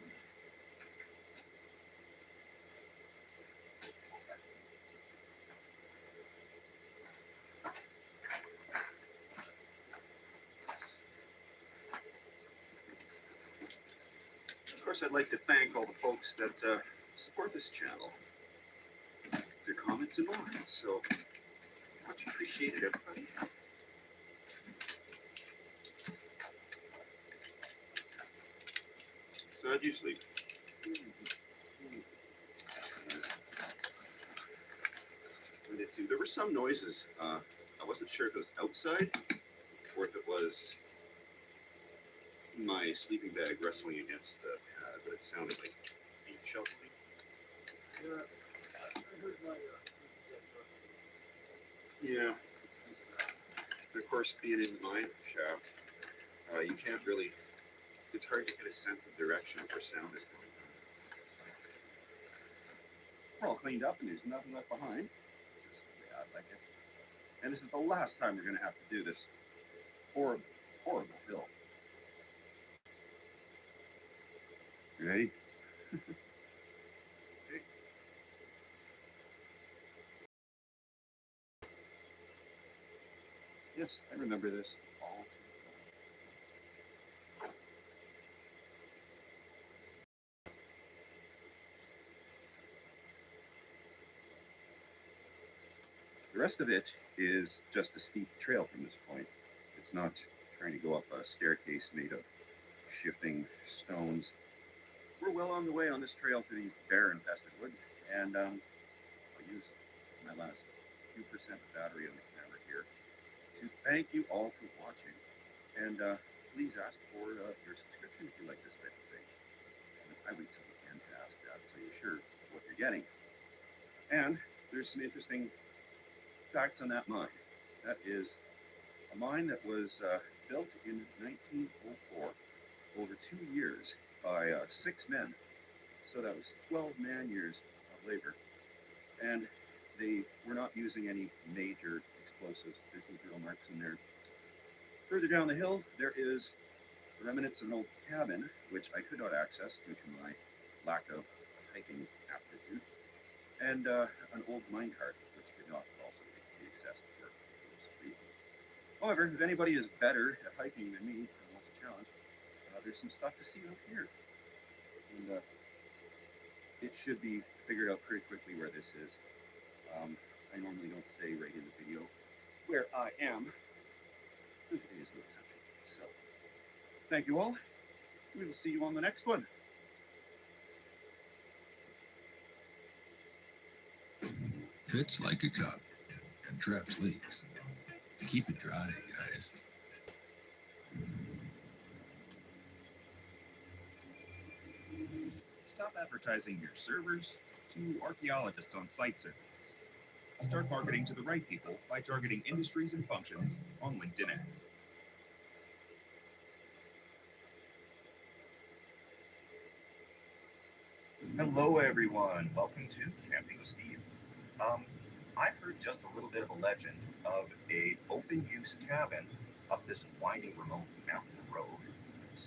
Of course, I'd like to thank all the folks that support this channel. Their comments and more. So much appreciated, everybody. So how'd you sleep? I did too. There were some noises. I wasn't sure if it was outside or if it was my sleeping bag wrestling against the pad, but it sounded like feet shuffling. Yeah, I heard my. Yeah. And of course, being in the mine shaft, you can't really. It's hard to get a sense of direction of where sound is coming from. We're all cleaned up and there's nothing left behind. Just the way I like it. And this is the last time we're going to have to do this horrible, horrible hill. You ready? Okay. Yes, I remember this. All the rest of it is just a steep trail from this point. It's not trying to go up a staircase made of shifting stones. We're well on the way on this trail through these bare infested woods, and I'll use my last few percent of battery on the camera here to thank you all for watching. And please ask for your subscription if you like this type of thing. And I wait till the end to ask that, so you're sure what you're getting. And there's some interesting facts on that mine. That is a mine that was built in 1904, over 2 years, by 6 men. So that was 12 man-years of labor. And they were not using any major explosives. There's no drill marks in there. Further down the hill, there is the remnants of an old cabin, which I could not access due to my lack of hiking aptitude, and an old minecart, which could not also be accessed for those reasons. However, if anybody is better at hiking than me and wants a challenge, there's some stuff to see out here. And it should be figured out pretty quickly where this is. I normally don't say right in the video where I am, but today is no exception. So, thank you all. We will see you on the next one. Fits like a cup and traps leaks. Keep it dry, guys. Stop advertising your servers to archaeologists on site surveys. Start marketing to the right people by targeting industries and functions on LinkedIn Ad. Hello, everyone. Welcome to Camping with Steve. I heard just a little bit of a legend of a open use cabin up this winding remote mountain road